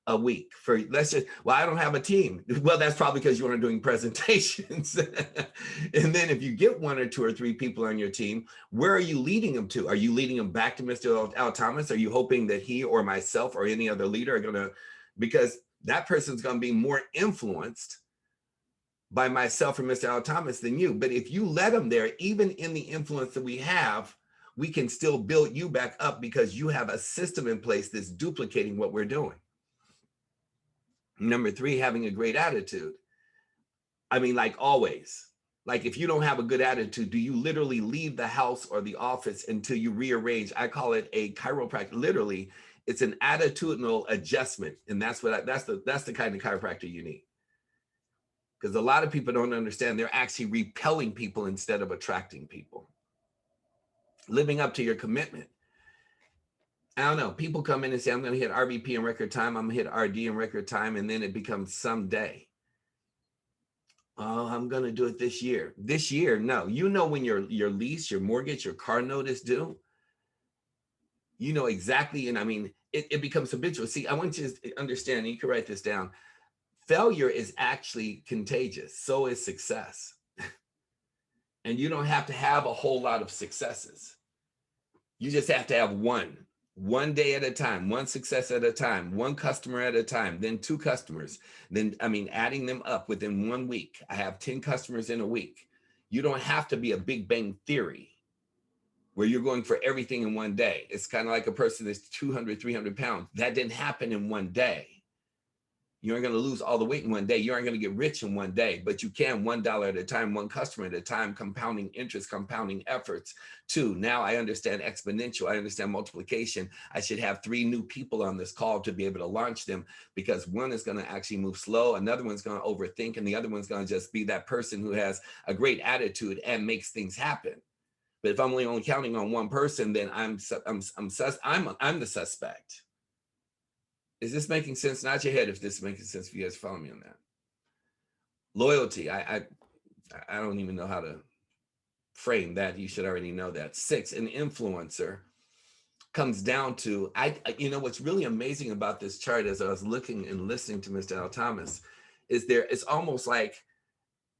a week for, let's just, well, I don't have a team. Well, that's probably because you aren't doing presentations. And then if you get 1 or 2 or 3 people on your team, where are you leading them to? Are you leading them back to Mr. Al Thomas? Are you hoping that he or myself or any other leader are gonna, because that person's gonna be more influenced by myself or Mr. Al Thomas than you. But if you let them there, even in the influence that we have, we can still build you back up because you have a system in place that's duplicating what we're doing. Number 3, having a great attitude. I mean, like always, like if you don't have a good attitude, do you literally leave the house or the office until you rearrange? I call it a chiropractic. Literally, it's an attitudinal adjustment. And that's what that's the kind of chiropractor you need. Because a lot of people don't understand, they're actually repelling people instead of attracting people. Living up to your commitment. I don't know. People come in and say, I'm going to hit RVP in record time. I'm going to hit RD in record time. And then it becomes someday. Oh, I'm going to do it this year. This year, no. You know when your lease, your mortgage, your car note is due. You know exactly. And I mean, it becomes habitual. See, I want you to understand, and you can write this down. Failure is actually contagious. So is success. And you don't have to have a whole lot of successes. You just have to have one day at a time, one success at a time, one customer at a time, then 2 customers. Then, I mean, adding them up within 1 week. I have 10 customers in a week. You don't have to be a Big Bang Theory where you're going for everything in one day. It's kind of like a person that's 200, 300 pounds. That didn't happen in one day. You aren't going to lose all the weight in one day. You aren't going to get rich in one day, but you can $1 at a time, 1 customer at a time, compounding interest, compounding efforts. 2, now I understand exponential. I understand multiplication. I should have 3 new people on this call to be able to launch them, because 1 is going to actually move slow. Another one's going to overthink. And the other one's going to just be that person who has a great attitude and makes things happen. But if I'm only counting on 1 person, then I'm the suspect. Is this making sense? Nod your head if this is making sense for you guys. Follow me on that. Loyalty. I don't even know how to frame that. You should already know that. 6, an influencer comes down to, you know, what's really amazing about this chart as I was looking and listening to Mr. Al Thomas is it's almost like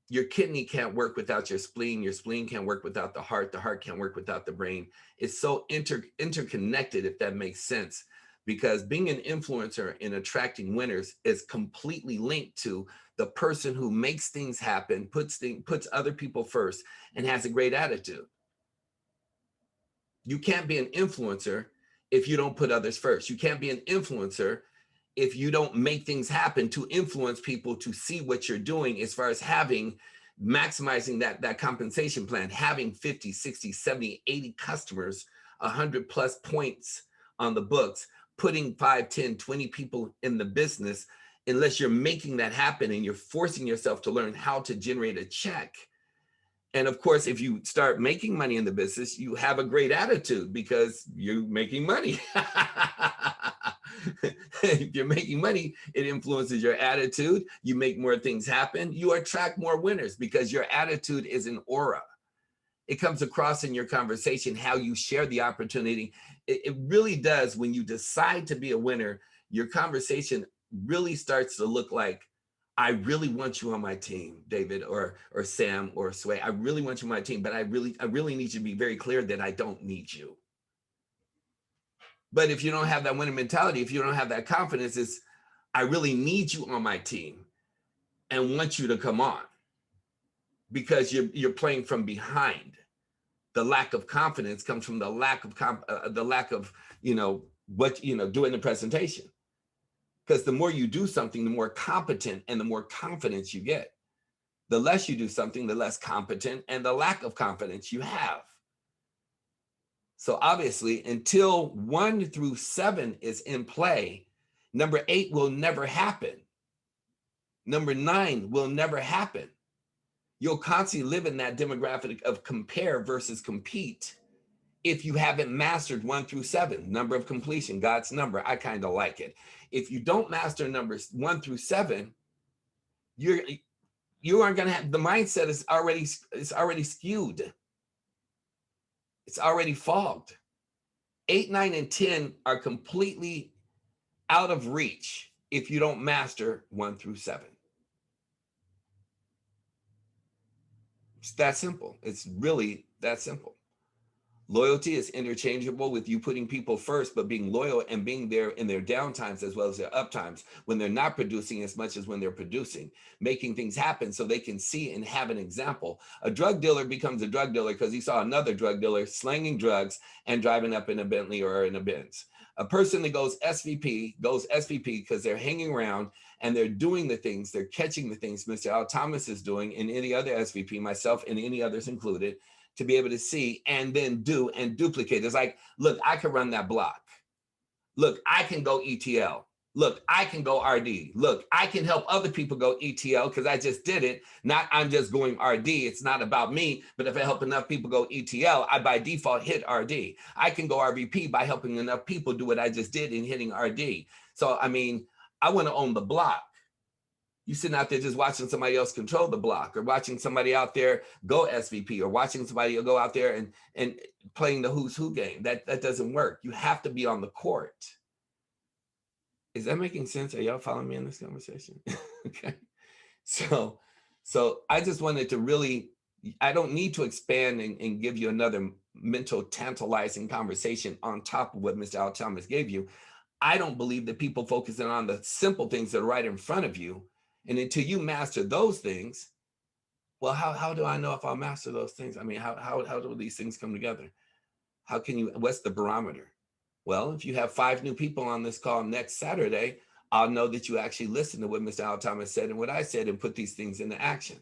your kidney can't work without your spleen can't work without the heart can't work without the brain. It's so interconnected, if that makes sense. Because being an influencer in attracting winners is completely linked to the person who makes things happen, puts other people first, and has a great attitude. You can't be an influencer if you don't put others first. You can't be an influencer if you don't make things happen to influence people to see what you're doing, as far as maximizing that compensation plan, having 50, 60, 70, 80 customers, 100 plus points on the books, putting 5, 10, 20 people in the business, unless you're making that happen and you're forcing yourself to learn how to generate a check. And of course, if you start making money in the business, you have a great attitude because you're making money. If you're making money, it influences your attitude. You make more things happen. You attract more winners because your attitude is an aura. It comes across in your conversation, how you share the opportunity. It really does. When you decide to be a winner, your conversation really starts to look like, I really want you on my team, David or Sam or Sway. I really want you on my team, but I really need you to be very clear that I don't need you. But if you don't have that winning mentality, if you don't have that confidence, it's, I really need you on my team and want you to come on, because you're playing from behind. The lack of confidence comes from the lack of doing the presentation. Because the more you do something, the more competent and the more confidence you get. The less you do something, the less competent and the lack of confidence you have. So obviously, until 1 through 7 is in play, number 8 will never happen. Number 9 will never happen. You'll constantly live in that demographic of compare versus compete if you haven't mastered 1 through 7, number of completion, God's number. I kind of like it. If you don't master numbers 1 through 7, you aren't going to have, the mindset is already skewed. It's already fogged. 8, 9, and 10 are completely out of reach if you don't master 1 through 7. It's that simple. It's really that simple. Loyalty is interchangeable with you putting people first, but being loyal and being there in their downtimes as well as their uptimes when they're not producing as much as when they're producing, making things happen so they can see and have an example. A drug dealer becomes a drug dealer because he saw another drug dealer slanging drugs and driving up in a Bentley or in a Benz. A person that goes SVP because they're hanging around and they're doing the things, they're catching the things Mr. Al Thomas is doing, and any other SVP, myself and any others included, to be able to see and then do and duplicate. It's like, look, I can run that block. Look, I can go ETL. Look, I can go RD. Look, I can help other people go ETL because I just did it. Not I'm just going RD. It's not about me, but if I help enough people go ETL, I by default hit RD. I can go RVP by helping enough people do what I just did in hitting RD. So, I mean, I want to own the block. You sitting out there just watching somebody else control the block, or watching somebody out there go SVP, or watching somebody go out there and playing the who's who game. That doesn't work. You have to be on the court. Is that making sense? Are y'all following me in this conversation? Okay. So I just wanted to really, I don't need to expand and give you another mental tantalizing conversation on top of what Mr. Al Thomas gave you. I don't believe that people focusing on the simple things that are right in front of you. And until you master those things, well, how do I know if I'll master those things? I mean, how do these things come together? How can you, what's the barometer? Well, if you have 5 new people on this call next Saturday, I'll know that you actually listened to what Mr. Al Thomas said and what I said and put these things into action.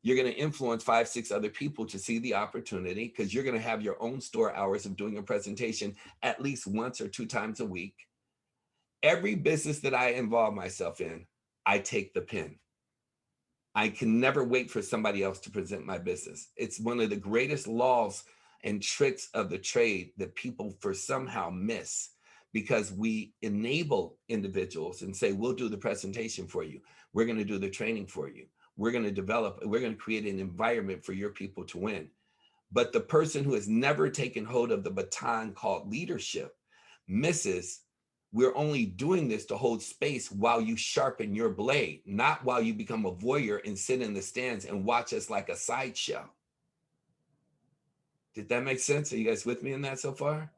You're going to influence 5, 6 other people to see the opportunity, because you're going to have your own store hours of doing a presentation at least once or 2 times a week. Every business that I involve myself in, I take the pen. I can never wait for somebody else to present my business. It's one of the greatest laws and tricks of the trade that people for somehow miss, because we enable individuals and say, we'll do the presentation for you. We're going to do the training for you. We're going to develop, we're going to create an environment for your people to win. But the person who has never taken hold of the baton called leadership misses. We're only doing this to hold space while you sharpen your blade, not while you become a voyeur and sit in the stands and watch us like a sideshow. Did that make sense? Are you guys with me in that so far?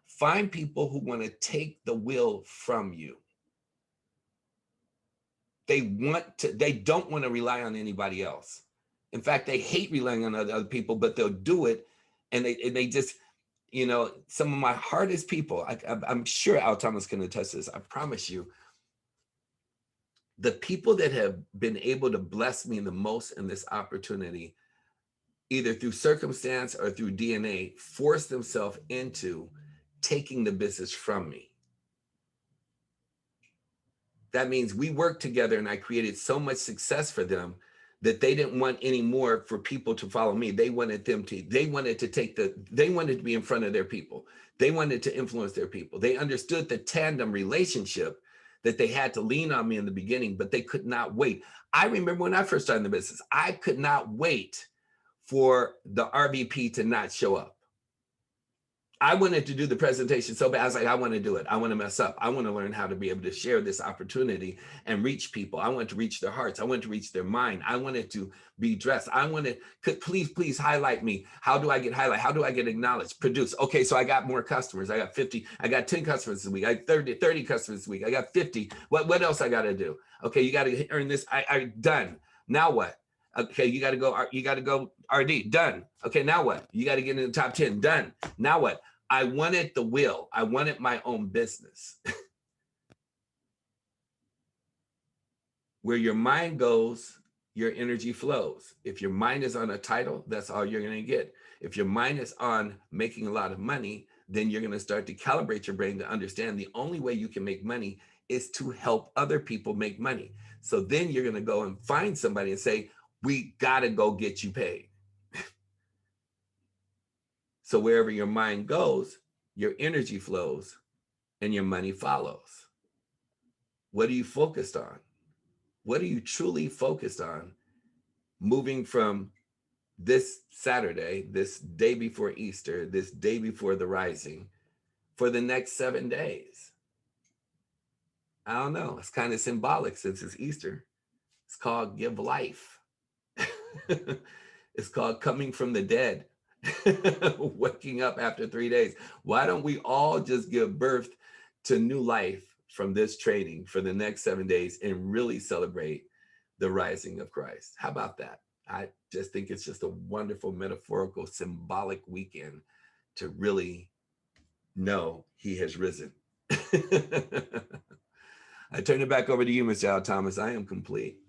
Find people who want to take the wheel from you. They don't want to rely on anybody else. In fact, they hate relying on other people, but they'll do it. And they just, you know, some of my hardest people, I'm sure Al Thomas can attest to this, I promise you, the people that have been able to bless me the most in this opportunity, either through circumstance or through DNA, force themselves into taking the business from me. That means we worked together and I created so much success for them that they didn't want any more for people to follow me. They wanted to be in front of their people. They wanted to influence their people. They understood the tandem relationship that they had to lean on me in the beginning, but they could not wait. I remember when I first started in the business, I could not wait for the RVP to not show up. I wanted to do the presentation so bad. I was like, I want to do it. I want to mess up. I want to learn how to be able to share this opportunity and reach people. I want to reach their hearts. I want to reach their mind. I wanted to be dressed. I wanted, please highlight me. How do I get highlighted? How do I get acknowledged? Produce. Okay, so I got more customers. I got 50. I got 10 customers this week. I got 30 customers this week. I got 50. What else I got to do? Okay, you got to earn this. I done. Now what? Okay, you got to go RD. Done. Okay, now what? You got to get in the top 10. Done. Now what? I wanted the will. I wanted my own business. Where your mind goes, your energy flows. If your mind is on a title, that's all you're going to get. If your mind is on making a lot of money, then you're going to start to calibrate your brain to understand the only way you can make money is to help other people make money. So then you're going to go and find somebody and say, we got to go get you paid. So wherever your mind goes, your energy flows and your money follows. What are you focused on? What are you truly focused on moving from this Saturday, this day before Easter, this day before the rising, for the next 7 days? I don't know. It's kind of symbolic since it's Easter. It's called Give Life. It's called Coming from the Dead, waking up after 3 days. Why don't we all just give birth to new life from this training for the next 7 days and really celebrate the rising of Christ? How about that? I just think it's just a wonderful, metaphorical, symbolic weekend to really know he has risen. I turn it back over to you, Mr. Al Thomas. I am complete.